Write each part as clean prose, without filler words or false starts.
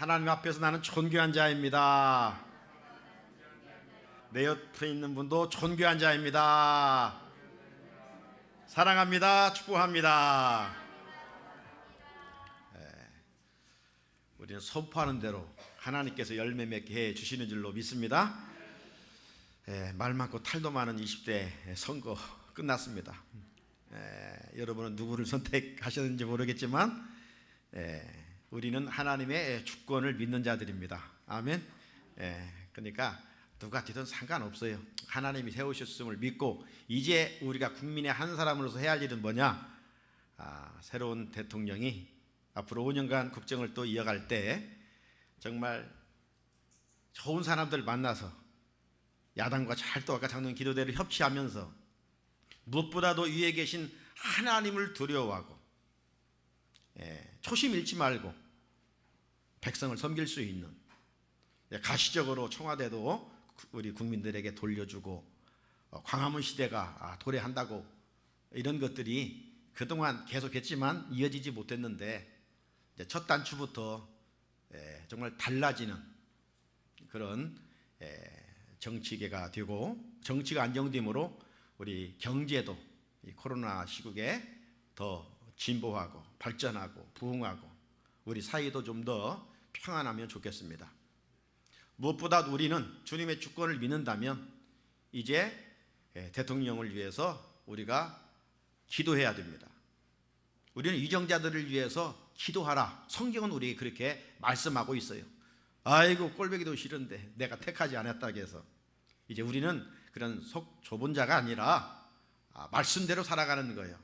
하나님 앞에서 나는 존귀한 자입니다. 내 옆에 있는 분도 존귀한 자입니다. 사랑합니다. 축복합니다. 우리는 선포하는 대로 하나님께서 열매 맺게 해 주시는 줄로 믿습니다. 말 많고 탈도 많은 20대 선거 끝났습니다. 여러분은 누구를 선택하셨는지 모르겠지만 우리는 하나님의 주권을 믿는 자들입니다. 아멘. 그러니까 누가 되든 상관없어요. 하나님이 세우셨음을 믿고 이제 우리가 국민의 한 사람으로서 해야 할 일은 뭐냐? 새로운 대통령이 앞으로 5년간 국정을 또 이어갈 때 정말 좋은 사람들 만나서 야당과 잘 또 아까 작년 기도대로 협치하면서 무엇보다도 위에 계신 하나님을 두려워하고 초심 잃지 말고 백성을 섬길 수 있는, 가시적으로 청와대도 우리 국민들에게 돌려주고 광화문 시대가 도래한다고 이런 것들이 그동안 계속했지만 이어지지 못했는데 이제 첫 단추부터 정말 달라지는 그런 정치계가 되고, 정치가 안정됨으로 우리 경제도 이 코로나 시국에 더 진보하고 발전하고 부흥하고 우리 사회도 좀 더 평안하면 좋겠습니다. 무엇보다 우리는 주님의 주권을 믿는다면 이제 대통령을 위해서 우리가 기도해야 됩니다. 우리는 위정자들을 위해서 기도하라. 성경은 우리에게 그렇게 말씀하고 있어요. 아이고 꼴보기도 싫은데 내가 택하지 않았다고 해서 이제 우리는 그런 속 좁은 자가 아니라 말씀대로 살아가는 거예요.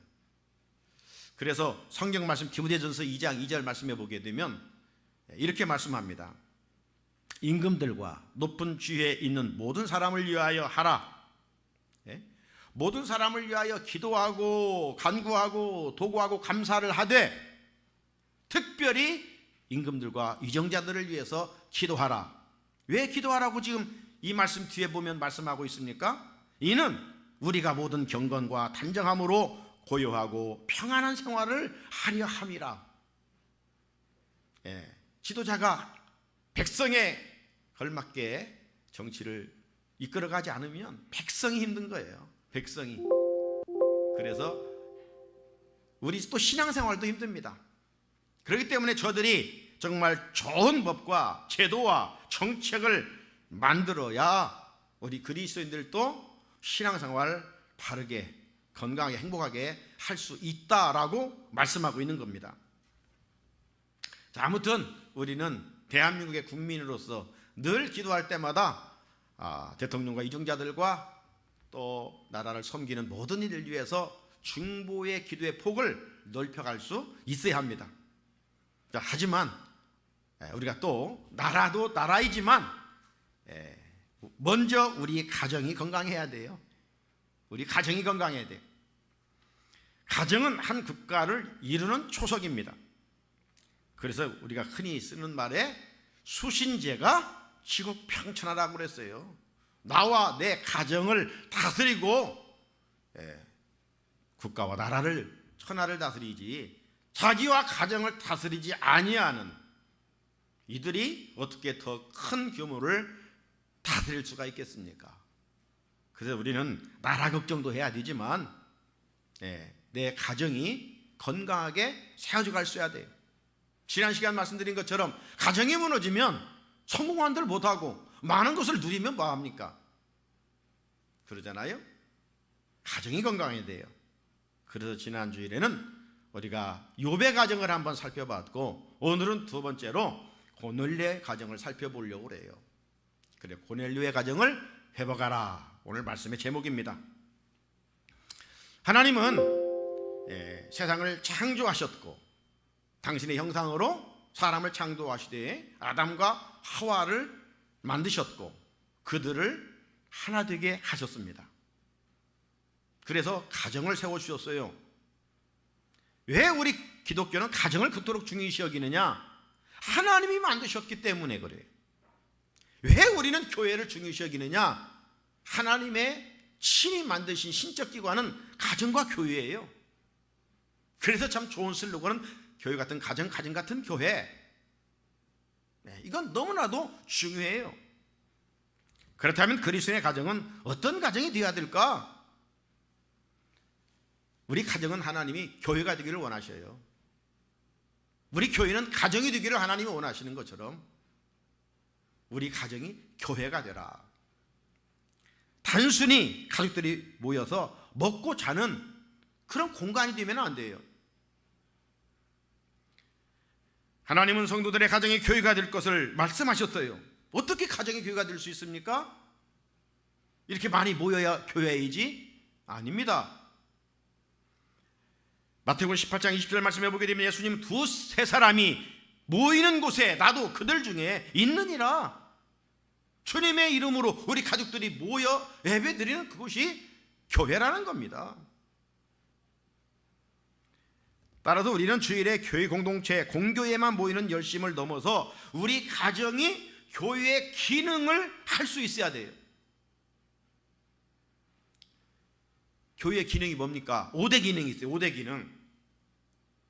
그래서 성경 말씀 디모데전서 2장 2절 말씀해 보게 되면 이렇게 말씀합니다. 임금들과 높은 지위에 있는 모든 사람을 위하여 하라. 모든 사람을 위하여 기도하고 간구하고 도구하고 감사를 하되 특별히 임금들과 위정자들을 위해서 기도하라. 왜 기도하라고 지금 이 말씀 뒤에 보면 말씀하고 있습니까? 이는 우리가 모든 경건과 단정함으로 고요하고 평안한 생활을 하려 함이라. 지도자가 백성에 걸맞게 정치를 이끌어가지 않으면 백성이 힘든 거예요. 백성이. 그래서 우리 또 신앙생활도 힘듭니다. 그렇기 때문에 저들이 정말 좋은 법과 제도와 정책을 만들어야 우리 그리스도인들도 신앙생활 바르게 건강하게 행복하게 할 수 있다라고 말씀하고 있는 겁니다. 자, 아무튼 우리는 대한민국의 국민으로서 늘 기도할 때마다 대통령과 위정자들과 또 나라를 섬기는 모든 이를 위해서 중보의 기도의 폭을 넓혀갈 수 있어야 합니다. 자, 하지만 우리가 또 나라도 나라이지만 먼저 우리 가정이 건강해야 돼요. 우리 가정이 건강해야 돼요. 가정은 한 국가를 이루는 초석입니다. 그래서 우리가 흔히 쓰는 말에 수신제가 지국평천하라고 그랬어요. 나와 내 가정을 다스리고 국가와 나라를 천하를 다스리지 자기와 가정을 다스리지 아니하는 이들이 어떻게 더 큰 규모를 다스릴 수가 있겠습니까? 그래서 우리는 나라 걱정도 해야 되지만 내 가정이 건강하게 세워져 갈 수 있어야 돼요. 지난 시간 말씀드린 것처럼 가정이 무너지면 성공한들 못하고 많은 것을 누리면 뭐합니까? 그러잖아요. 가정이 건강해야 돼요. 그래서 지난 주일에는 우리가 욥의 가정을 한번 살펴봤고 오늘은 두 번째로 고넬료의 가정을 살펴보려고 그래요. 그래, 고넬료의 가정을 회복하라. 오늘 말씀의 제목입니다. 하나님은 세상을 창조하셨고 당신의 형상으로 사람을 창조하시되 아담과 하와를 만드셨고 그들을 하나 되게 하셨습니다. 그래서 가정을 세워주셨어요. 왜 우리 기독교는 가정을 그토록 중요시 여기느냐? 하나님이 만드셨기 때문에 그래요. 왜 우리는 교회를 중요시 여기느냐? 하나님의 친히 만드신 신적 기관은 가정과 교회예요. 그래서 참 좋은 슬로건은 교회 같은 가정 같은 교회. 이건 너무나도 중요해요. 그렇다면 그리스도의 가정은 어떤 가정이 되어야 될까? 우리 가정은 하나님이 교회가 되기를 원하셔요. 우리 교회는 가정이 되기를 하나님이 원하시는 것처럼 우리 가정이 교회가 되라. 단순히 가족들이 모여서 먹고 자는 그런 공간이 되면 안 돼요. 하나님은 성도들의 가정이 교회가 될 것을 말씀하셨어요. 어떻게 가정이 교회가 될 수 있습니까? 이렇게 많이 모여야 교회이지? 아닙니다. 마태복음 18장 20절 말씀해 보게 되면 예수님 두세 사람이 모이는 곳에 나도 그들 중에 있느니라. 주님의 이름으로 우리 가족들이 모여 예배드리는 그곳이 교회라는 겁니다. 따라서 우리는 주일에 교회 공동체 공교회만 모이는 열심을 넘어서 우리 가정이 교회의 기능을 할 수 있어야 돼요. 교회의 기능이 뭡니까? 5대 기능이 있어요. 5대 기능.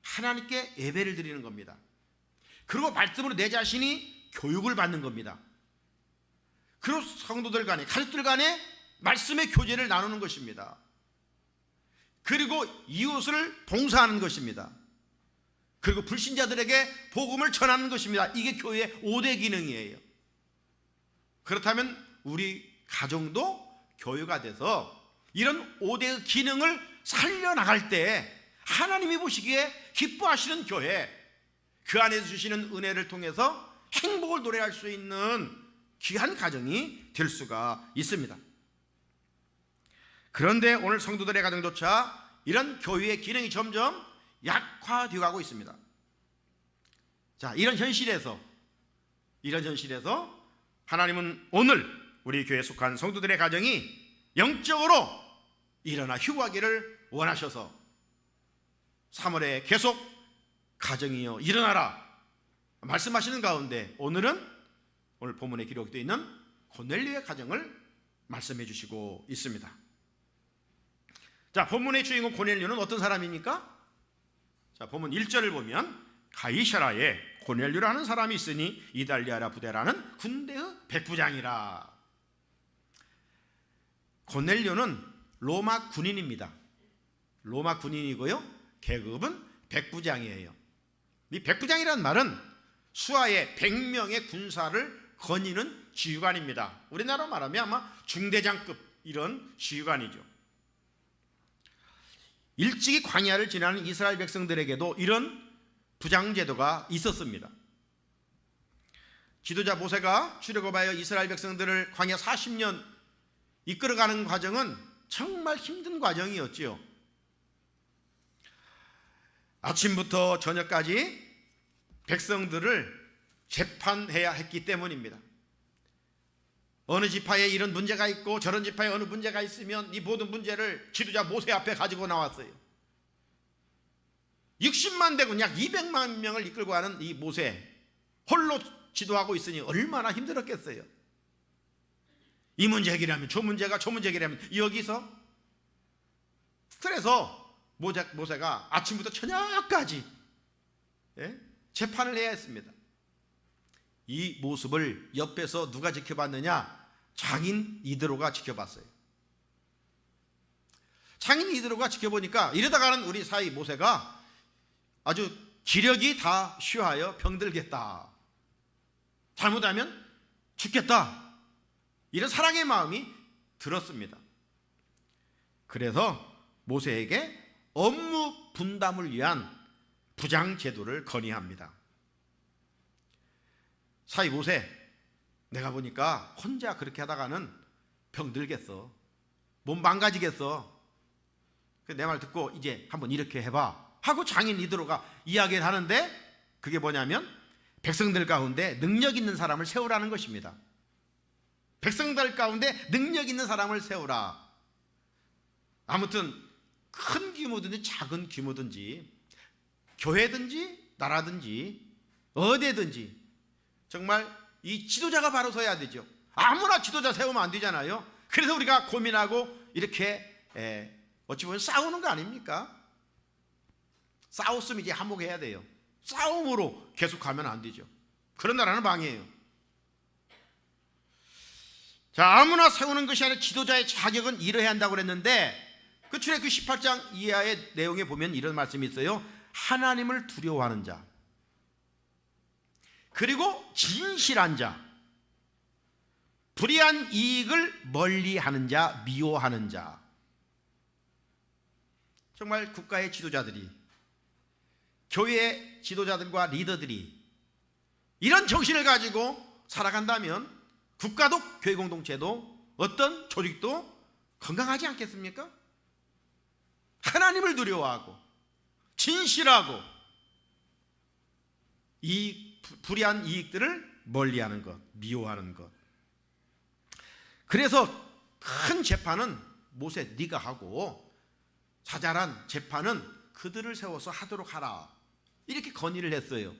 하나님께 예배를 드리는 겁니다. 그리고 말씀으로 내 자신이 교육을 받는 겁니다. 그리고 성도들 간에, 가족들 간에 말씀의 교제를 나누는 것입니다. 그리고 이웃을 봉사하는 것입니다. 그리고 불신자들에게 복음을 전하는 것입니다. 이게 교회의 5대 기능이에요. 그렇다면 우리 가정도 교회가 돼서 이런 5대의 기능을 살려나갈 때 하나님이 보시기에 기뻐하시는 교회, 그 안에서 주시는 은혜를 통해서 행복을 노래할 수 있는 귀한 가정이 될 수가 있습니다. 그런데 오늘 성도들의 가정조차 이런 교회의 기능이 점점 약화되어 가고 있습니다. 자, 이런 현실에서 하나님은 오늘 우리 교회에 속한 성도들의 가정이 영적으로 일어나 휴가기를 원하셔서 3월에 계속 가정이여 일어나라 말씀하시는 가운데 오늘 본문에 기록되어 있는 고넬료의 가정을 말씀해 주시고 있습니다. 자, 본문의 주인공 고넬료는 어떤 사람입니까? 자, 본문 1절을 보면 가이사라에 고넬료라는 사람이 있으니 이달리아라 부대라는 군대의 백부장이라. 고넬료는 로마 군인입니다. 로마 군인이고요, 계급은 백부장이에요. 이 백부장이라는 말은 수하에 100명의 군사를 거니는 지휘관입니다. 우리나라 말하면 아마 중대장급 이런 지휘관이죠. 일찍이 광야를 지나는 이스라엘 백성들에게도 이런 부장제도가 있었습니다. 지도자 모세가 출애굽하여 이스라엘 백성들을 광야 40년 이끌어가는 과정은 정말 힘든 과정이었지요. 아침부터 저녁까지 백성들을 재판해야 했기 때문입니다. 어느 지파에 이런 문제가 있고 저런 지파에 어느 문제가 있으면 이 모든 문제를 지도자 모세 앞에 가지고 나왔어요. 60만 대군 약 200만 명을 이끌고 가는 이 모세 홀로 지도하고 있으니 얼마나 힘들었겠어요. 이 문제 해결하면 저 문제 해결하면 여기서 그래서 모세가 아침부터 저녁까지 재판을 해야 했습니다. 이 모습을 옆에서 누가 지켜봤느냐? 장인 이드로가 지켜봤어요. 장인 이드로가 지켜보니까 이러다가는 우리 사이 모세가 아주 기력이 다 쉬하여 병들겠다, 잘못하면 죽겠다, 이런 사랑의 마음이 들었습니다. 그래서 모세에게 업무 분담을 위한 부장 제도를 건의합니다. 사이 모세, 내가 보니까 혼자 그렇게 하다가는 병들겠어, 몸 망가지겠어. 내 말 듣고 이제 한번 이렇게 해봐 하고 장인 이드로가 이야기를 하는데, 그게 뭐냐면 백성들 가운데 능력 있는 사람을 세우라는 것입니다. 백성들 가운데 능력 있는 사람을 세우라. 아무튼 큰 규모든지 작은 규모든지 교회든지 나라든지 어디든지 정말 이 지도자가 바로 서야 되죠. 아무나 지도자 세우면 안 되잖아요. 그래서 우리가 고민하고 이렇게 어찌 보면 싸우는 거 아닙니까? 싸웠으면 이제 화목해야 돼요. 싸움으로 계속 가면 안 되죠. 그런 나라는 망해요. 자, 아무나 세우는 것이 아니라 지도자의 자격은 이러해야 한다고 그랬는데, 그 출애굽기 18장 이하의 내용에 보면 이런 말씀이 있어요. 하나님을 두려워하는 자, 그리고 진실한 자, 불의한 이익을 멀리하는 자, 미워하는 자. 정말 국가의 지도자들이, 교회의 지도자들과 리더들이 이런 정신을 가지고 살아간다면 국가도, 교회 공동체도, 어떤 조직도 건강하지 않겠습니까? 하나님을 두려워하고 진실하고 이 불의한 이익들을 멀리하는 것, 미워하는 것. 그래서 큰 재판은 모세 네가 하고 자잘한 재판은 그들을 세워서 하도록 하라, 이렇게 건의를 했어요.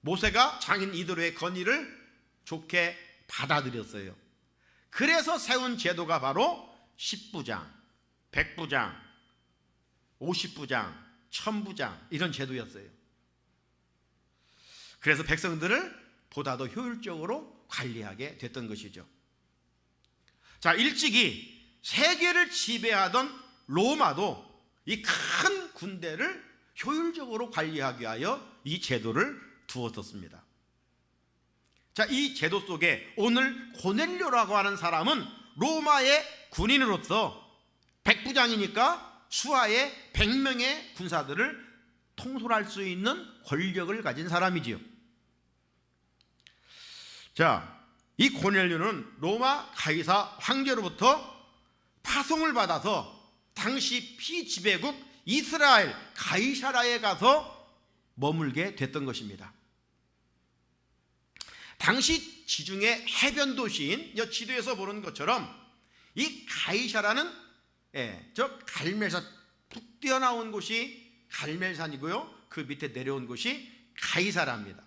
모세가 장인 이드로의 건의를 좋게 받아들였어요. 그래서 세운 제도가 바로 10부장, 100부장, 50부장, 1000부장 이런 제도였어요. 그래서 백성들을 보다 더 효율적으로 관리하게 됐던 것이죠. 자, 일찍이 세계를 지배하던 로마도 이 큰 군대를 효율적으로 관리하기 위하여 이 제도를 두었었습니다. 자, 이 제도 속에 오늘 고넬료라고 하는 사람은 로마의 군인으로서 100부장이니까 수하에 100명의 군사들을 통솔할 수 있는 권력을 가진 사람이지요. 자, 이 고넬료는 로마 가이사 황제로부터 파송을 받아서 당시 피지배국 이스라엘 가이사라에 가서 머물게 됐던 것입니다. 당시 지중해 해변 도시인 지도에서 보는 것처럼 이 가이사라는 저 갈멜산, 푹 뛰어나온 곳이 갈멜산이고요, 그 밑에 내려온 곳이 가이사라입니다.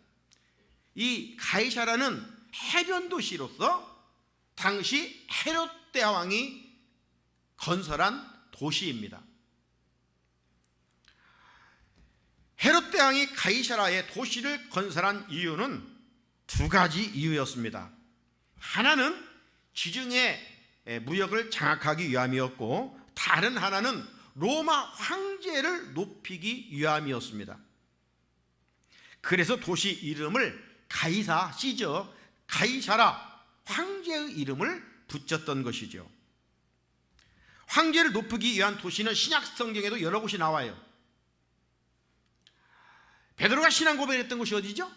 이 가이사라는 해변 도시로서 당시 헤롯 대왕이 건설한 도시입니다. 헤롯 대왕이 가이사라에 도시를 건설한 이유는 두 가지 이유였습니다. 하나는 지중해 무역을 장악하기 위함이었고, 다른 하나는 로마 황제를 높이기 위함이었습니다. 그래서 도시 이름을 가이사, 시저 가이사라, 황제의 이름을 붙였던 것이죠. 황제를 높이기 위한 도시는 신약 성경에도 여러 곳이 나와요. 베드로가 신앙 고백했던 곳이 어디죠?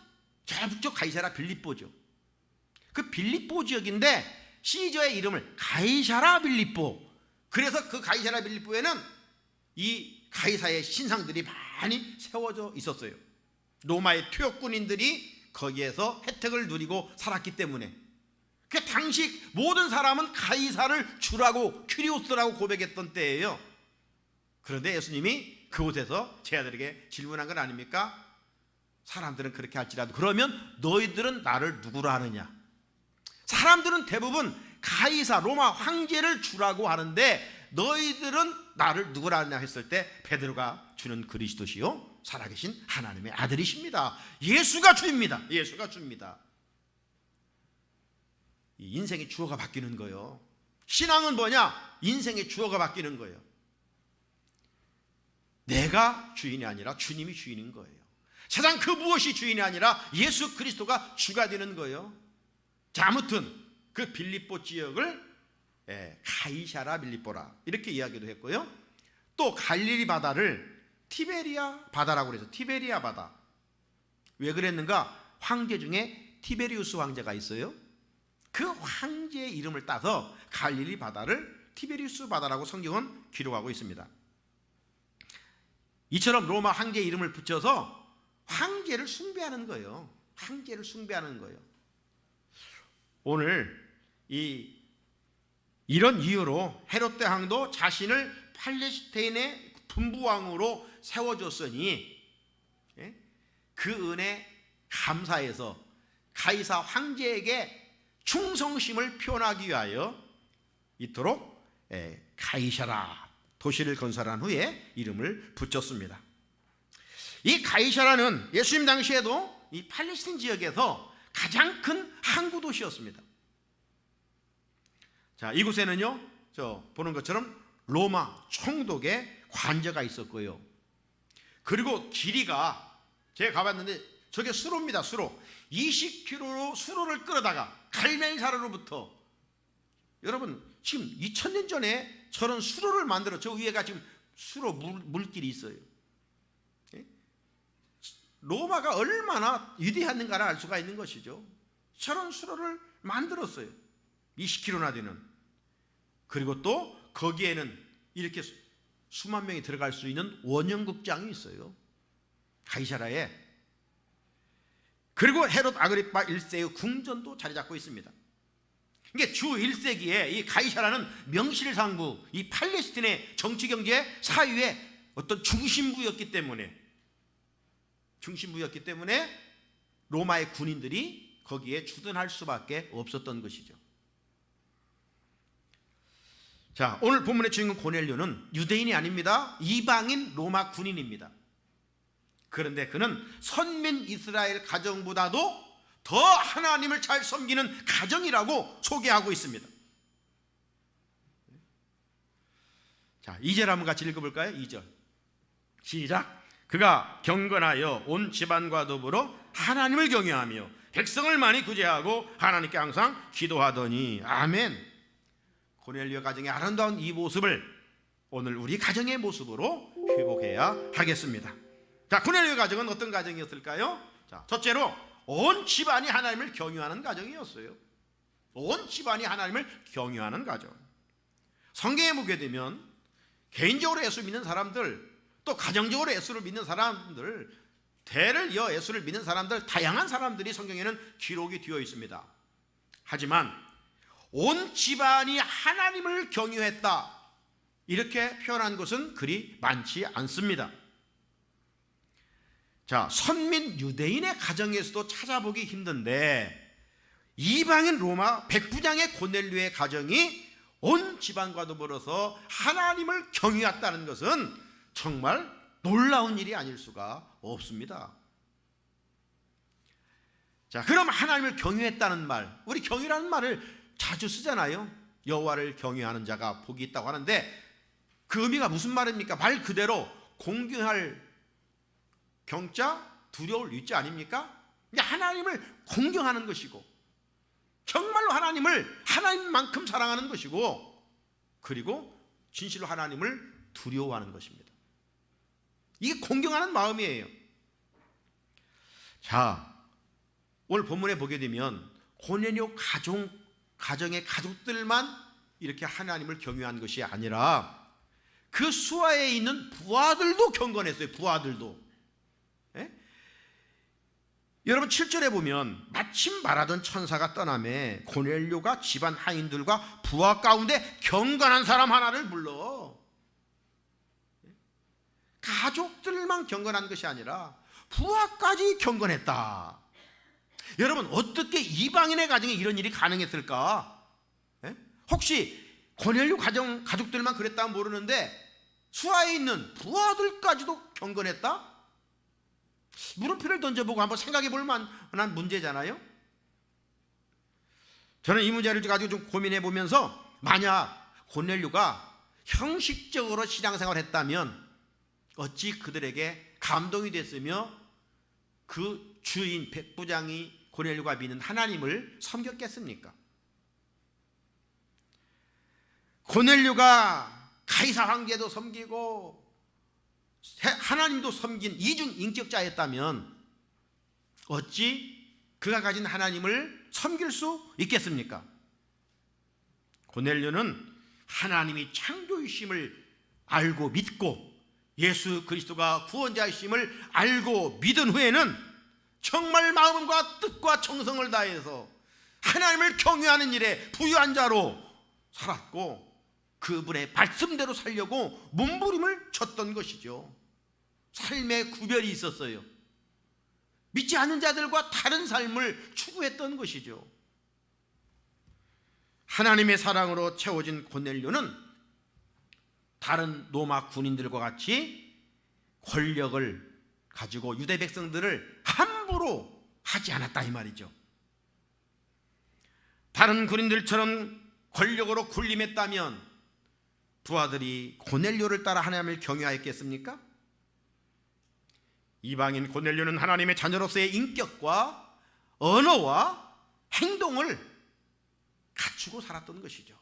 저 북쪽 가이사라 빌립보죠. 그 빌립보 지역인데 시저의 이름을 가이사라 빌립보, 그래서 그 가이사라 빌립보에는 이 가이사의 신상들이 많이 세워져 있었어요. 로마의 투역군인들이 거기에서 혜택을 누리고 살았기 때문에. 그 당시 모든 사람은 가이사를 주라고, 큐리오스라고 고백했던 때예요. 그런데 예수님이 그곳에서 제 아들에게 질문한 건 아닙니까? 사람들은 그렇게 할지라도 그러면 너희들은 나를 누구라 하느냐? 사람들은 대부분 가이사, 로마 황제를 주라고 하는데 너희들은 나를 누구라 하느냐 했을 때 베드로가 주는 그리스도시요 살아계신 하나님의 아들이십니다. 예수가 주입니다. 예수가 주입니다. 인생의 주어가 바뀌는 거예요. 신앙은 뭐냐? 인생의 주어가 바뀌는 거예요. 내가 주인이 아니라 주님이 주인인 거예요. 세상 그 무엇이 주인이 아니라 예수 그리스도가 주가 되는 거예요. 자, 아무튼 그 빌립보 지역을 가이사라 빌립보라 이렇게 이야기도 했고요. 또 갈릴리 바다를 티베리아 바다라고 그래서 티베리아 바다. 왜 그랬는가? 황제 중에 티베리우스 황제가 있어요. 그 황제의 이름을 따서 갈릴리 바다를 티베리우스 바다라고 성경은 기록하고 있습니다. 이처럼 로마 황제의 이름을 붙여서 황제를 숭배하는 거예요. 황제를 숭배하는 거예요. 오늘 이런 이유로 헤롯 대왕도 자신을 팔레스타인의 분부왕으로 세워줬으니 그 은혜 감사해서 가이사 황제에게 충성심을 표현하기 위하여 이토록 가이사라 도시를 건설한 후에 이름을 붙였습니다. 이 가이사라는 예수님 당시에도 이 팔레스틴 지역에서 가장 큰 항구 도시였습니다. 자, 이곳에는요, 저 보는 것처럼 로마 총독의 관저가 있었고요. 그리고 길이가 제가 가봤는데 저게 수로입니다. 수로 20km로 수로를 끌어다가 갈멜사르로부터, 여러분 지금 2000년 전에 저런 수로를 만들어, 저 위에가 지금 수로 물길이 있어요. 로마가 얼마나 위대했는가를 알 수가 있는 것이죠. 저런 수로를 만들었어요. 20km나 되는. 그리고 또 거기에는 이렇게 수만 명이 들어갈 수 있는 원형극장이 있어요, 가이사라에. 그리고 헤롯 아그리파 1세의 궁전도 자리 잡고 있습니다. 이게 주 1세기에 이 가이사라는 명실상부 이 팔레스틴의 정치 경제 사유의 어떤 중심부였기 때문에 로마의 군인들이 거기에 주둔할 수밖에 없었던 것이죠. 자, 오늘 본문의 주인공 고넬료는 유대인이 아닙니다. 이방인 로마 군인입니다. 그런데 그는 선민 이스라엘 가정보다도 더 하나님을 잘 섬기는 가정이라고 소개하고 있습니다. 자, 2절 한번 같이 읽어볼까요? 2절 시작. 그가 경건하여 온 집안과 더불어 하나님을 경외하며 백성을 많이 구제하고 하나님께 항상 기도하더니. 아멘. 고넬료 가정의 아름다운 이 모습을 오늘 우리 가정의 모습으로 회복해야 하겠습니다. 자, 고넬료 가정은 어떤 가정이었을까요? 자, 첫째로 온 집안이 하나님을 경외하는 가정이었어요. 온 집안이 하나님을 경외하는 가정. 성경에 보게 되면 개인적으로 예수 믿는 사람들, 또 가정적으로 예수를 믿는 사람들, 대를 이어 예수를 믿는 사람들, 다양한 사람들이 성경에는 기록이 되어 있습니다. 하지만 온 집안이 하나님을 경외했다, 이렇게 표현한 것은 그리 많지 않습니다. 자, 선민 유대인의 가정에서도 찾아보기 힘든데 이방인 로마 백부장의 고넬료의 가정이 온 집안과 더불어서 하나님을 경외했다는 것은 정말 놀라운 일이 아닐 수가 없습니다. 자, 그럼 하나님을 경외했다는 말, 우리 경외라는 말을 자주 쓰잖아요. 여호와를 경외하는 자가 복이 있다고 하는데 그 의미가 무슨 말입니까? 말 그대로 공경할 경자 두려울 유자 아닙니까? 하나님을 공경하는 것이고 정말로 하나님을 하나님만큼 사랑하는 것이고 그리고 진실로 하나님을 두려워하는 것입니다. 이게 공경하는 마음이에요. 자, 오늘 본문에 보게 되면 고넬료 가정의 가족들만 이렇게 하나님을 경외한 것이 아니라 그 수하에 있는 부하들도 경건했어요. 부하들도. 예? 여러분 7절에 보면 마침 말하던 천사가 떠나매 고넬료가 집안 하인들과 부하 가운데 경건한 사람 하나를 불러. 가족들만 경건한 것이 아니라 부하까지 경건했다. 여러분 어떻게 이방인의 가정에 이런 일이 가능했을까? 예? 혹시 고넬료 가족들만 그랬다면 모르는데 수하에 있는 부하들까지도 경건했다? 물음표를 던져보고 한번 생각해 볼 만한 문제잖아요. 저는 이 문제를 가지고 좀 고민해 보면서 만약 고넬료가 형식적으로 신앙생활을 했다면 어찌 그들에게 감동이 됐으며 그 주인 백부장이 고넬료가 믿는 하나님을 섬겼겠습니까? 고넬료가 가이사 황제도 섬기고 하나님도 섬긴 이중 인격자였다면 어찌 그가 가진 하나님을 섬길 수 있겠습니까? 고넬료는 하나님이 창조이심을 알고 믿고 예수 그리스도가 구원자이심을 알고 믿은 후에는 정말 마음과 뜻과 정성을 다해서 하나님을 경외하는 일에 부유한 자로 살았고 그분의 말씀대로 살려고 몸부림을 쳤던 것이죠. 삶의 구별이 있었어요. 믿지 않는 자들과 다른 삶을 추구했던 것이죠. 하나님의 사랑으로 채워진 고넬료는 다른 로마 군인들과 같이 권력을 가지고 유대 백성들을 함부로 하지 않았다 이 말이죠. 다른 군인들처럼 권력으로 군림했다면 부하들이 고넬료를 따라 하나님을 경외하였겠습니까? 이방인 고넬료는 하나님의 자녀로서의 인격과 언어와 행동을 갖추고 살았던 것이죠.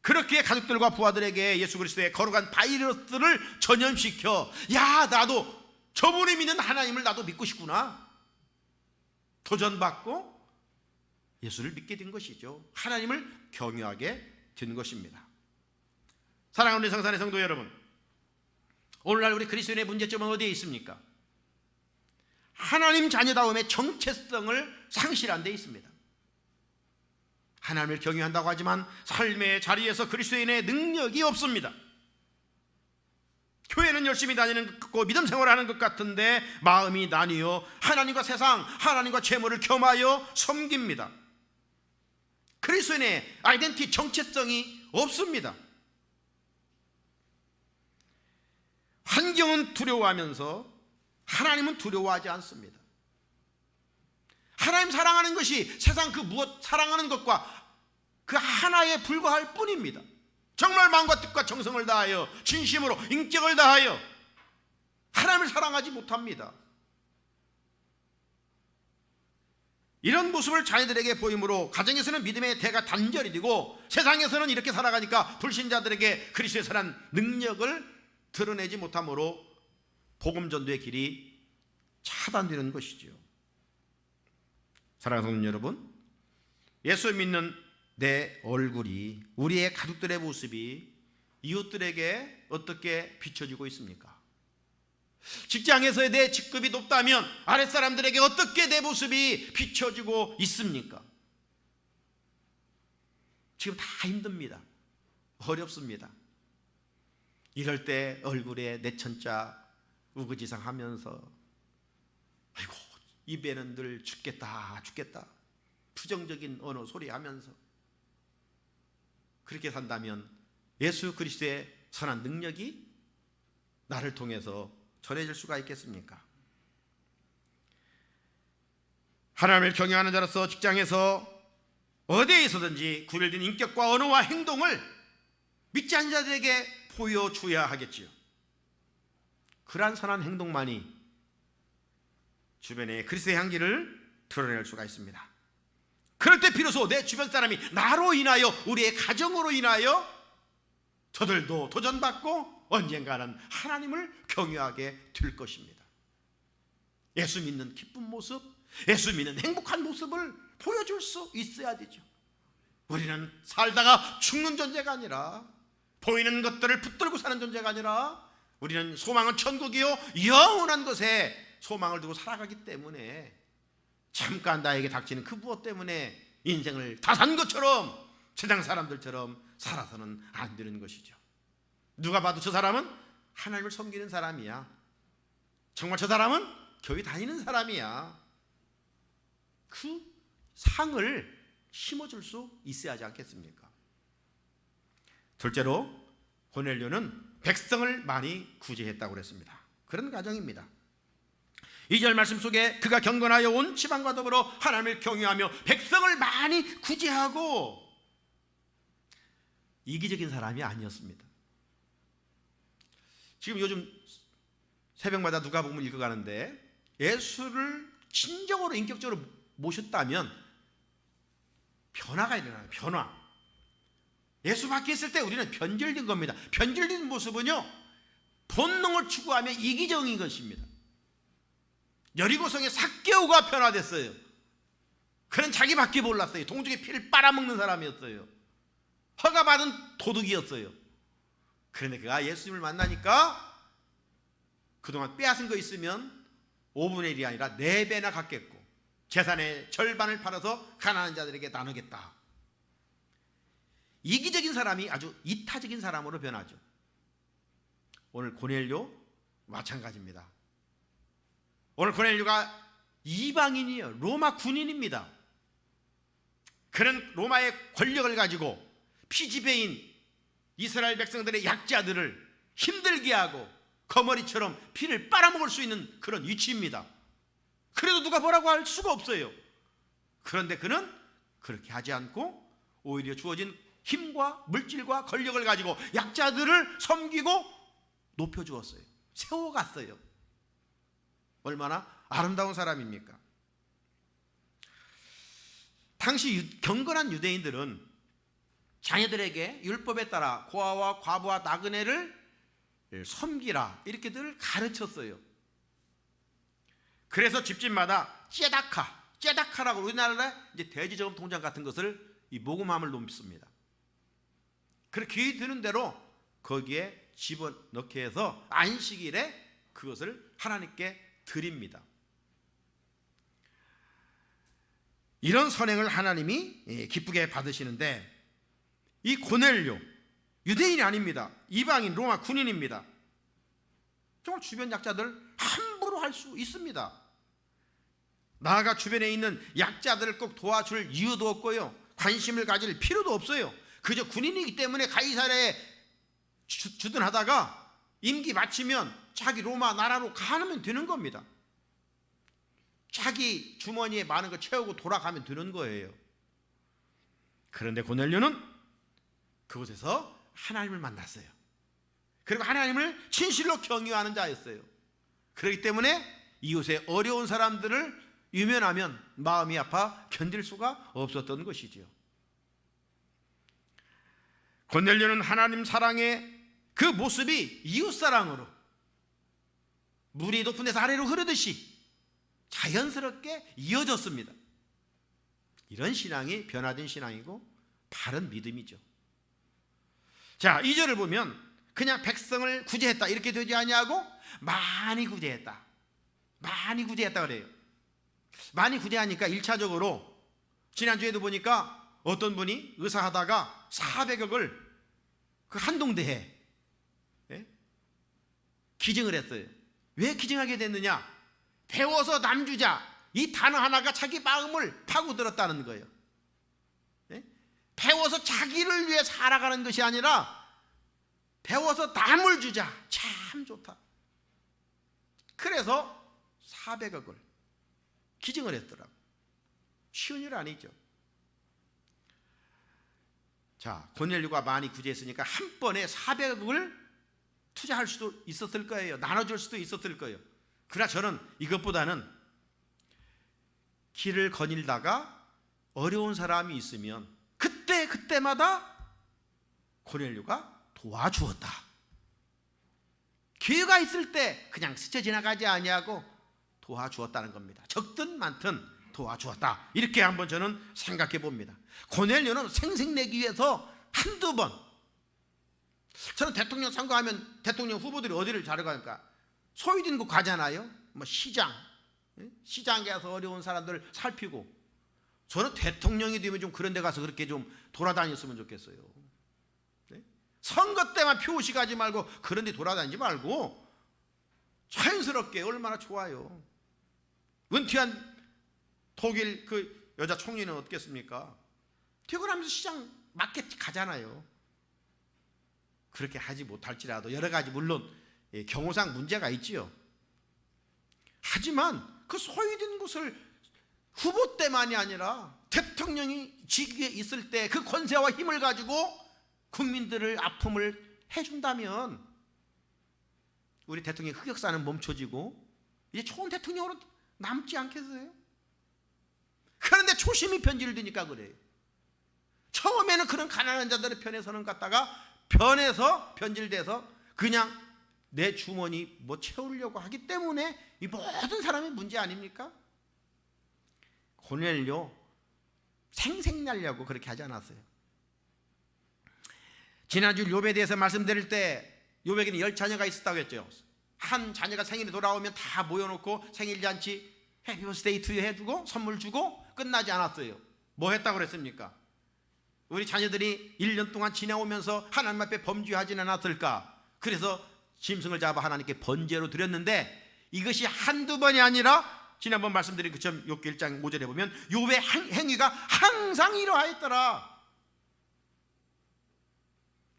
그렇게 가족들과 부하들에게 예수 그리스도의 거룩한 바이러스를 전염시켜, 야, 나도 저분이 믿는 하나님을 나도 믿고 싶구나, 도전받고 예수를 믿게 된 것이죠. 하나님을 경외하게 된 것입니다. 사랑하는 성산의 성도 여러분, 오늘날 우리 그리스도인의 문제점은 어디에 있습니까? 하나님 자녀다움의 정체성을 상실한 데 있습니다. 하나님을 경외한다고 하지만 삶의 자리에서 그리스도인의 능력이 없습니다. 교회는 열심히 다니는 것 같고 믿음 생활하는 것 같은데 마음이 나뉘어 하나님과 세상, 하나님과 재물을 겸하여 섬깁니다. 그리스도인의 아이덴티티, 정체성이 없습니다. 환경은 두려워하면서 하나님은 두려워하지 않습니다. 하나님 사랑하는 것이 세상 그 무엇 사랑하는 것과 그 하나에 불과할 뿐입니다. 정말 마음과 뜻과 정성을 다하여 진심으로 인격을 다하여 하나님을 사랑하지 못합니다. 이런 모습을 자녀들에게 보이므로 가정에서는 믿음의 대가 단절이 되고 세상에서는 이렇게 살아가니까 불신자들에게 그리스도의 선한 능력을 드러내지 못함으로 복음 전도의 길이 차단되는 것이지요. 사랑하는 성도 여러분, 예수 믿는 내 얼굴이, 우리의 가족들의 모습이 이웃들에게 어떻게 비춰지고 있습니까? 직장에서의 내 직급이 높다면 아랫사람들에게 어떻게 내 모습이 비춰지고 있습니까? 지금 다 힘듭니다. 어렵습니다. 이럴 때 얼굴에 내천자 우거지상하면서 아이고 입에는 늘 죽겠다 죽겠다 부정적인 언어 소리하면서 그렇게 산다면 예수 그리스도의 선한 능력이 나를 통해서 전해질 수가 있겠습니까? 하나님을 경외하는 자로서 직장에서 어디에 있어든지 구별된 인격과 언어와 행동을 믿지 않는 자들에게 보여줘야 하겠지요. 그러한 선한 행동만이 주변에 그리스도의 향기를 드러낼 수가 있습니다. 그럴 때 비로소 내 주변 사람이 나로 인하여, 우리의 가정으로 인하여 저들도 도전받고 언젠가는 하나님을 경외하게 될 것입니다. 예수 믿는 기쁜 모습, 예수 믿는 행복한 모습을 보여줄 수 있어야 되죠. 우리는 살다가 죽는 존재가 아니라, 보이는 것들을 붙들고 사는 존재가 아니라, 우리는 소망은 천국이요 영원한 것에 소망을 두고 살아가기 때문에 잠깐 나에게 닥치는 그 무엇 때문에 인생을 다 산 것처럼 세상 사람들처럼 살아서는 안 되는 것이죠. 누가 봐도 저 사람은 하나님을 섬기는 사람이야, 정말 저 사람은 교회 다니는 사람이야, 그 상을 심어줄 수 있어야 하지 않겠습니까? 둘째로 고넬료는 백성을 많이 구제했다고 그랬습니다. 그런 가정입니다. 2절 말씀 속에 그가 경건하여 온 지방과 더불어 하나님을 경외하며 백성을 많이 구제하고, 이기적인 사람이 아니었습니다. 지금 요즘 새벽마다 누가복음을 읽어가는데 예수를 진정으로 인격적으로 모셨다면 변화가 일어나요. 변화. 예수 밖에 있을 때 우리는 변질된 겁니다. 변질된 모습은요, 본능을 추구하며 이기적인 것입니다. 여리고성의 삭개오가 변화됐어요. 그는 자기밖에 몰랐어요. 동족의 피를 빨아먹는 사람이었어요. 허가받은 도둑이었어요. 그런데 그가 예수님을 만나니까 그동안 빼앗은 거 있으면 5분의 1이 아니라 4배나 갖겠고 재산의 절반을 팔아서 가난한 자들에게 나누겠다. 이기적인 사람이 아주 이타적인 사람으로 변하죠. 오늘 고넬료 마찬가지입니다. 오늘 고넬료가 이방인이에요. 로마 군인입니다. 그는 로마의 권력을 가지고 피지배인 이스라엘 백성들의 약자들을 힘들게 하고 거머리처럼 피를 빨아먹을 수 있는 그런 위치입니다. 그래도 누가 뭐라고 할 수가 없어요. 그런데 그는 그렇게 하지 않고 오히려 주어진 힘과 물질과 권력을 가지고 약자들을 섬기고 높여주었어요. 세워갔어요. 얼마나 아름다운 사람입니까? 당시 경건한 유대인들은 자녀들에게 율법에 따라 고아와 과부와 나그네를 섬기라 이렇게들 가르쳤어요. 그래서 집집마다 째다카라고 우리나라에 이제 돼지저금 통장 같은 것을 이 모금함을 놓습니다. 그렇게 기회 드는 대로 거기에 집어넣게 해서 안식일에 그것을 하나님께 드립니다. 이런 선행을 하나님이 기쁘게 받으시는데, 이 고넬료 유대인이 아닙니다. 이방인 로마 군인입니다. 정말 주변 약자들 함부로 할 수 있습니다. 나아가 주변에 있는 약자들을 꼭 도와줄 이유도 없고요, 관심을 가질 필요도 없어요. 그저 군인이기 때문에 가이사랴에 주둔하다가 임기 마치면 자기 로마 나라로 가면 되는 겁니다. 자기 주머니에 많은 거 채우고 돌아가면 되는 거예요. 그런데 고넬료는 그곳에서 하나님을 만났어요. 그리고 하나님을 진실로 경유하는 자였어요. 그렇기 때문에 이웃의 어려운 사람들을 유면하면 마음이 아파 견딜 수가 없었던 것이지요. 고넬료는 하나님 사랑의 그 모습이 이웃사랑으로 물이 높은 데서 아래로 흐르듯이 자연스럽게 이어졌습니다. 이런 신앙이 변화된 신앙이고 바른 믿음이죠. 자, 2절을 보면 그냥 백성을 구제했다 이렇게 되지 아니하고 많이 구제했다 그래요. 많이 구제하니까 1차적으로 지난주에도 보니까 어떤 분이 의사하다가 400억을 그 한동대에 기증을 했어요. 왜 기증하게 됐느냐? 배워서 남주자, 이 단어 하나가 자기 마음을 파고들었다는 거예요. 배워서 자기를 위해 살아가는 것이 아니라 배워서 남을 주자. 참 좋다. 그래서 400억을 기증을 했더라고. 쉬운 일 아니죠. 자, 고넬료가 많이 구제했으니까 한 번에 400억을 투자할 수도 있었을 거예요. 나눠줄 수도 있었을 거예요. 그러나 저는 이것보다는 길을 거닐다가 어려운 사람이 있으면 그때마다 고넬료가 도와주었다. 기회가 있을 때 그냥 스쳐 지나가지 아니하고 도와주었다는 겁니다. 적든 많든 도와주었다. 이렇게 한번 저는 생각해 봅니다. 고넬료는 생색내기 위해서 한두 번, 저는 대통령 선거하면 대통령 후보들이 어디를 자러 가니까 소위된 곳 가잖아요. 뭐 시장 가서 어려운 사람들 살피고. 저는 대통령이 되면 좀 그런 데 가서 그렇게 좀 돌아다녔으면 좋겠어요. 선거 때만 표시 가지 말고 그런 데 돌아다니지 말고 자연스럽게. 얼마나 좋아요. 은퇴한 독일 그 여자 총리는 어떻겠습니까? 퇴근하면서 시장 마켓 가잖아요. 그렇게 하지 못할지라도 여러 가지 물론 경호상 문제가 있지요. 하지만 그 소외된 곳을 후보 때만이 아니라 대통령이 직위에 있을 때 그 권세와 힘을 가지고 국민들을 아픔을 해준다면 우리 대통령의 흑역사는 멈춰지고 이제 좋은 대통령으로 남지 않겠어요? 그런데 초심이 변질되니까 그래요. 처음에는 그런 가난한 자들의 편에 서는 것 같다가 변해서 변질돼서 그냥 내 주머니 뭐 채우려고 하기 때문에 이 모든 사람이 문제 아닙니까? 고넬료 생색내려고 그렇게 하지 않았어요. 지난주 욥에 대해서 말씀드릴 때 욥에게는 10자녀가 있었다고 했죠. 한 자녀가 생일이 돌아오면 다 모여놓고 생일잔치 해피 버스데이 투유 해주고 선물 주고 끝나지 않았어요. 뭐 했다고 그랬습니까? 우리 자녀들이 1년 동안 지나오면서 하나님 앞에 범죄하지는 않았을까? 그래서 짐승을 잡아 하나님께 번제로 드렸는데 이것이 한두 번이 아니라 지난번 말씀드린 것처럼 욥기 1장 5절에 보면 욥의 행위가 항상 이러하였더라.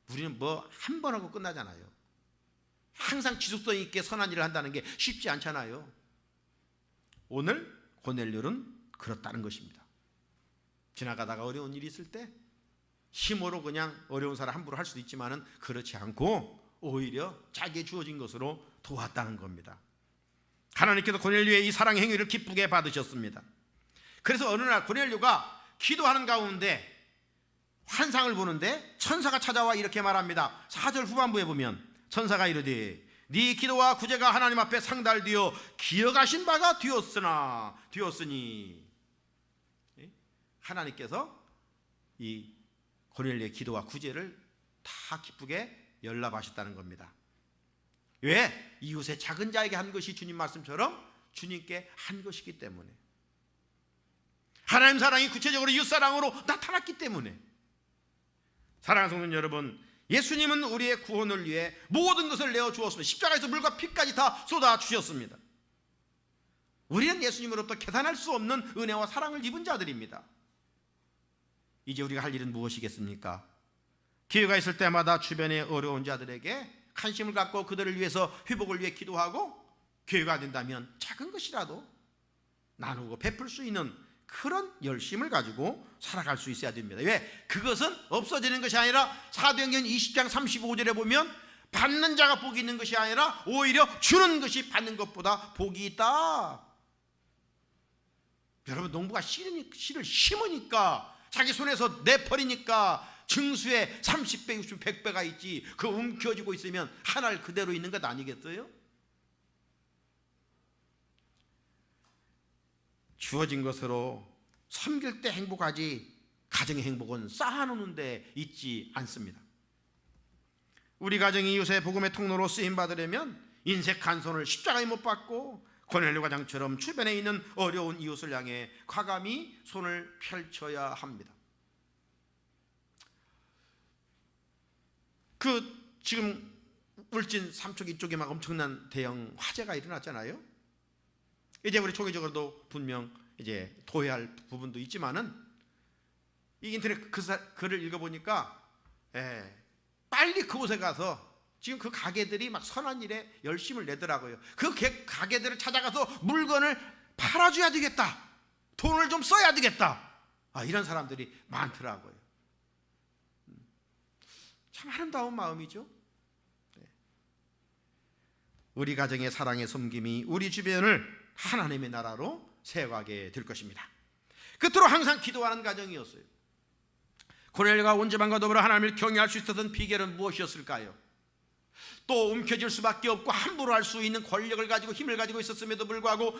우리는 뭐 한 번 하고 끝나잖아요. 항상 지속성 있게 선한 일을 한다는 게 쉽지 않잖아요. 오늘 고넬료는 그렇다는 것입니다. 지나가다가 어려운 일이 있을 때 힘으로 그냥 어려운 사람 함부로 할 수도 있지만은 그렇지 않고 오히려 자기에 주어진 것으로 도왔다는 겁니다. 하나님께서 고넬료의 이 사랑 행위를 기쁘게 받으셨습니다. 그래서 어느 날 고넬료가 기도하는 가운데 환상을 보는데 천사가 찾아와 이렇게 말합니다. 4절 후반부에 보면 천사가 이르되 네 기도와 구제가 하나님 앞에 상달되어 기억하신 바가 되었으니 하나님께서 이 고넬료의 기도와 구제를 다 기쁘게 연락하셨다는 겁니다. 왜? 이웃의 작은 자에게 한 것이 주님 말씀처럼 주님께 한 것이기 때문에, 하나님 사랑이 구체적으로 이웃 사랑으로 나타났기 때문에. 사랑하는 성도 여러분, 예수님은 우리의 구원을 위해 모든 것을 내어주었습니다. 십자가에서 물과 피까지 다 쏟아주셨습니다. 우리는 예수님으로부터 계산할 수 없는 은혜와 사랑을 입은 자들입니다. 이제 우리가 할 일은 무엇이겠습니까? 기회가 있을 때마다 주변의 어려운 자들에게 관심을 갖고 그들을 위해서 회복을 위해 기도하고, 기회가 된다면 작은 것이라도 나누고 베풀 수 있는 그런 열심을 가지고 살아갈 수 있어야 됩니다. 왜? 그것은 없어지는 것이 아니라 사도행전 20장 35절에 보면 받는 자가 복이 있는 것이 아니라 오히려 주는 것이 받는 것보다 복이 있다. 여러분, 농부가 씨를 심으니까 자기 손에서 내버리니까 증수에 30배, 60배, 100배가 있지, 그 움켜쥐고 있으면 한 알 그대로 있는 것 아니겠어요? 주어진 것으로 섬길 때 행복하지 가정의 행복은 쌓아놓는 데 있지 않습니다. 우리 가정이 이웃의 복음의 통로로 쓰임받으려면 인색 한 손을 십자가에 못 박고 고넬료 가장처럼 주변에 있는 어려운 이웃을 향해 과감히 손을 펼쳐야 합니다. 지금 울진 삼척 이쪽에 막 엄청난 대형 화재가 일어났잖아요. 이제 우리 총회적으로도 분명 이제 도회할 부분도 있지만은 이 인터넷 글을 읽어보니까 빨리 그곳에 가서 지금 그 가게들이 막 선한 일에 열심을 내더라고요. 그 가게들을 찾아가서 물건을 팔아줘야 되겠다, 돈을 좀 써야 되겠다, 이런 사람들이 많더라고요. 참 아름다운 마음이죠. 우리 가정의 사랑의 섬김이 우리 주변을 하나님의 나라로 세워가게 될 것입니다. 그토록 항상 기도하는 가정이었어요. 고넬료가 온 집안과 더불어 하나님을 경외할 수 있었던 비결은 무엇이었을까요? 또 움켜쥘 수밖에 없고 함부로 할 수 있는 권력을 가지고 힘을 가지고 있었음에도 불구하고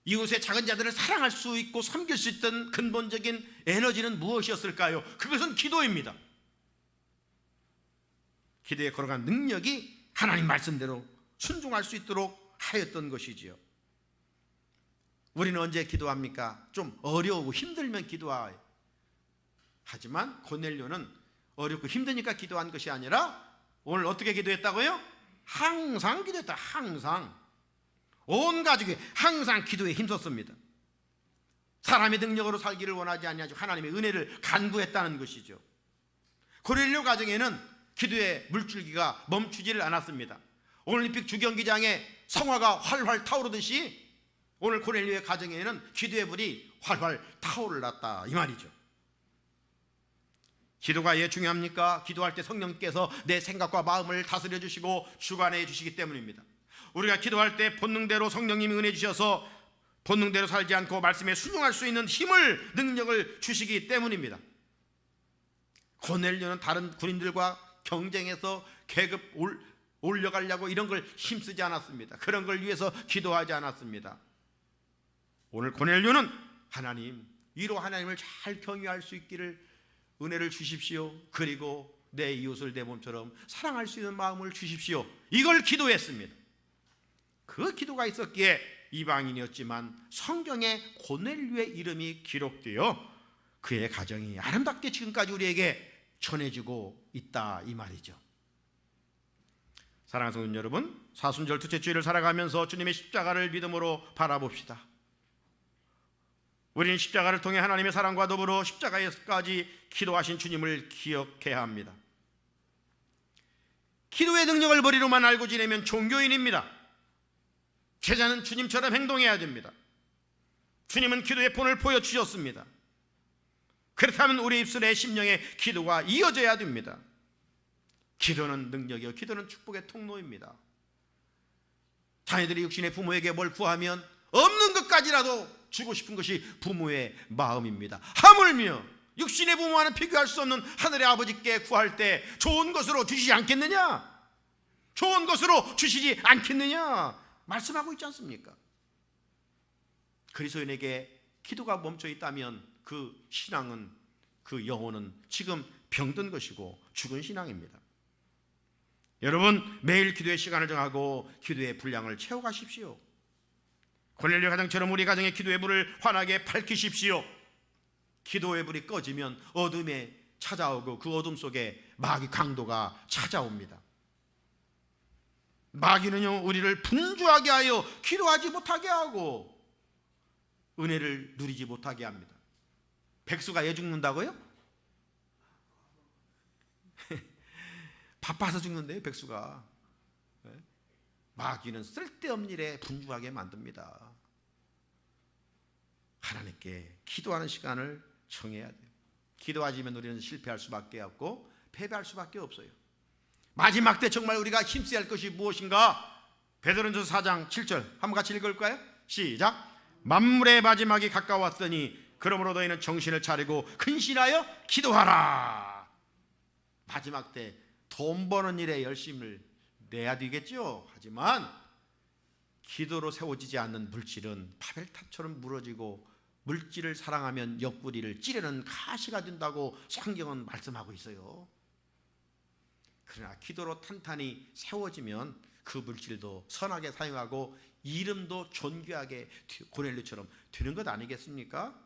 이웃의 작은 자들을 사랑할 수 있고 섬길 수 있던 근본적인 에너지는 무엇이었을까요? 그것은 기도입니다. 기도에 걸어간 능력이 하나님 말씀대로 순종할 수 있도록 하였던 것이지요. 우리는 언제 기도합니까? 좀 어려우고 힘들면 기도해요. 하지만 고넬료는 어렵고 힘드니까 기도한 것이 아니라 오늘 어떻게 기도했다고요? 항상 기도했다. 항상. 온 가족이 항상 기도에 힘썼습니다. 사람의 능력으로 살기를 원하지 아니하고 하나님의 은혜를 간구했다는 것이죠. 고넬료 가정에는 기도의 물줄기가 멈추지를 않았습니다. 올림픽 주경기장에 성화가 활활 타오르듯이 오늘 고넬료의 가정에는 기도의 불이 활활 타오르렀다, 이 말이죠. 기도가 왜 중요합니까? 기도할 때 성령께서 내 생각과 마음을 다스려 주시고 주관해 주시기 때문입니다. 우리가 기도할 때 본능대로 성령님이 은혜 주셔서 본능대로 살지 않고 말씀에 순종할 수 있는 힘을, 능력을 주시기 때문입니다. 고넬료는 다른 군인들과 경쟁해서 계급 올려가려고 이런 걸 힘쓰지 않았습니다. 그런 걸 위해서 기도하지 않았습니다. 오늘 고넬료는 하나님, 위로 하나님을 잘 경외할 수 있기를 은혜를 주십시오. 그리고 내 이웃을 내 몸처럼 사랑할 수 있는 마음을 주십시오. 이걸 기도했습니다. 그 기도가 있었기에 이방인이었지만 성경에 고넬료의 이름이 기록되어 그의 가정이 아름답게 지금까지 우리에게 전해지고 있다, 이 말이죠. 사랑하는 성도 여러분, 사순절 둘째 주일을 살아가면서 주님의 십자가를 믿음으로 바라봅시다. 우리는 십자가를 통해 하나님의 사랑과 더불어 십자가에까지 기도하신 주님을 기억해야 합니다. 기도의 능력을 머리로만 알고 지내면 종교인입니다. 제자는 주님처럼 행동해야 됩니다. 주님은 기도의 본을 보여주셨습니다. 그렇다면 우리 입술의 심령의 기도가 이어져야 됩니다. 기도는 능력이요, 기도는 축복의 통로입니다. 자녀들이 육신의 부모에게 뭘 구하면 없는 것까지라도 주고 싶은 것이 부모의 마음입니다. 하물며 육신의 부모와는 비교할 수 없는 하늘의 아버지께 구할 때 좋은 것으로 주시지 않겠느냐? 좋은 것으로 주시지 않겠느냐? 말씀하고 있지 않습니까? 그리스도인에게 기도가 멈춰 있다면 그 신앙은, 그 영혼은 지금 병든 것이고 죽은 신앙입니다. 여러분, 매일 기도의 시간을 정하고 기도의 분량을 채워가십시오. 고넬료 가정처럼 우리 가정의 기도의 불을 환하게 밝히십시오. 기도의 불이 꺼지면 어둠에 찾아오고 그 어둠 속에 마귀 강도가 찾아옵니다. 마귀는요, 우리를 분주하게 하여 기도하지 못하게 하고 은혜를 누리지 못하게 합니다. 백수가 애 죽는다고요? 바빠서 죽는데요, 백수가. 마귀는 쓸데없는 일에 분주하게 만듭니다. 하나님께 기도하는 시간을 정해야 돼요. 기도하지면 우리는 실패할 수밖에 없고 패배할 수밖에 없어요. 마지막 때 정말 우리가 힘써야 할 것이 무엇인가? 베드로전서 4장 7절 한번 같이 읽을까요? 시작. 만물의 마지막이 가까웠더니 그러므로 너희는 정신을 차리고 근신하여 기도하라. 마지막 때 돈 버는 일에 열심을 내야 되겠죠. 하지만 기도로 세워지지 않는 물질은 바벨탑처럼 무너지고 물질을 사랑하면 옆구리를 찌르는 가시가 된다고 성경은 말씀하고 있어요. 그러나 기도로 탄탄히 세워지면 그 물질도 선하게 사용하고 이름도 존귀하게 고넬료처럼 되는 것 아니겠습니까?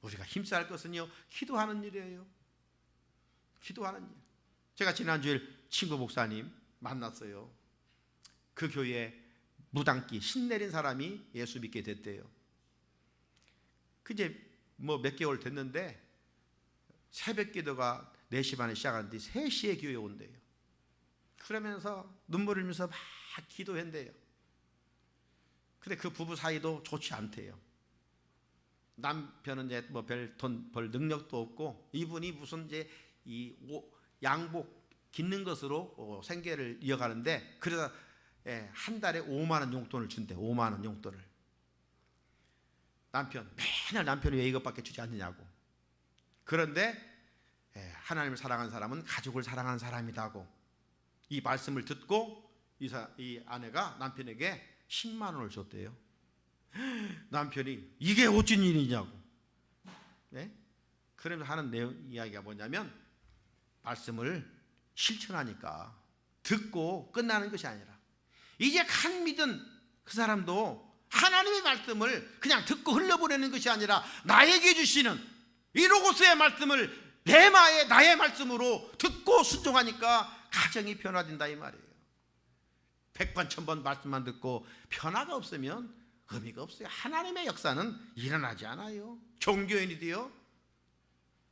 우리가 힘써야 할 것은요, 기도하는 일이에요. 기도하는 일. 제가 지난주에 친구 목사님 만났어요. 그 교회에 무당기 신내린 사람이 예수 믿게 됐대요. 그제 뭐 몇 개월 됐는데 새벽 기도가 4시 반에 시작하는데 3시에 교회에 온대요. 그러면서 눈물을 흘리면서 막 기도한대요. 근데 그 부부 사이도 좋지 않대요. 남편은 이제 뭐 별 돈 벌 능력도 없고 이분이 무슨 이제 양복 깃는 것으로 생계를 이어가는데, 그래서 한 달에 5만 원 용돈을 준대. 5만 원 용돈을. 맨날 남편이 왜 이것밖에 주지 않느냐고. 그런데 하나님을 사랑하는 사람은 가족을 사랑하는 사람이라고. 이 말씀을 듣고 이 아내가 남편에게 10만 원을 줬대요. 남편이 이게 어쩐 일이냐고. 그러면서 하는 이야기가 뭐냐면, 말씀을 실천하니까 듣고 끝나는 것이 아니라 이제 간 믿은 그 사람도 하나님의 말씀을 그냥 듣고 흘려보내는 것이 아니라 나에게 주시는 이 로고스의 말씀을 나의 말씀으로 듣고 순종하니까 가정이 변화된다 이 말이에요. 100번 1000번 말씀만 듣고 변화가 없으면 의미가 없어요. 하나님의 역사는 일어나지 않아요. 종교인이도요,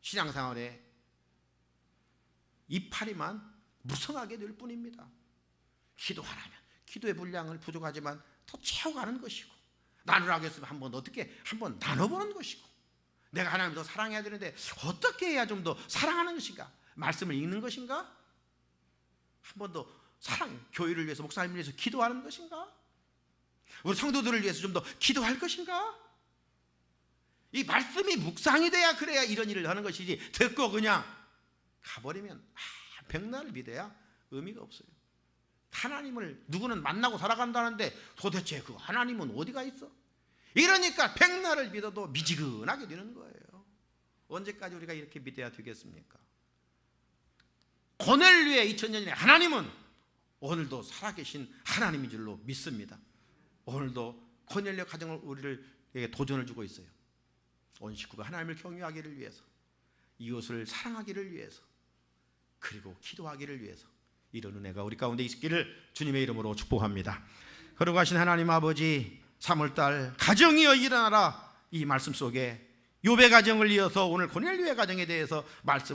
신앙생활에 이파리만 무성하게 될 뿐입니다. 기도하라면 기도의 분량을 부족하지만 더 채워가는 것이고, 나누라고 했으면 한번 나눠보는 것이고, 내가 하나님을 더 사랑해야 되는데 어떻게 해야 좀 더 사랑하는 것인가? 말씀을 읽는 것인가? 한 번 더 교회를 위해서, 목사님을 위해서 기도하는 것인가? 우리 성도들을 위해서 좀 더 기도할 것인가? 이 말씀이 묵상이 돼야, 그래야 이런 일을 하는 것이지, 듣고 그냥 가버리면 백날을 믿어야 의미가 없어요. 하나님을 누구는 만나고 살아간다는데 도대체 그 하나님은 어디가 있어? 이러니까 백날을 믿어도 미지근하게 되는 거예요. 언제까지 우리가 이렇게 믿어야 되겠습니까? 고넬료의 2000년 전에 하나님은 오늘도 살아계신 하나님인 줄로 믿습니다. 오늘도 고넬료 가정을 우리에게 도전을 주고 있어요. 온 식구가 하나님을 경외하기를 위해서, 이웃을 사랑하기를 위해서, 그리고 기도하기를 위해서 이런 은혜가 우리 가운데 있기를 주님의 이름으로 축복합니다. 거룩하신 하나님 아버지, 3월달 가정이여 일어나라 이 말씀 속에 욥의 가정을 이어서 오늘 고넬료의 가정에 대해서 말씀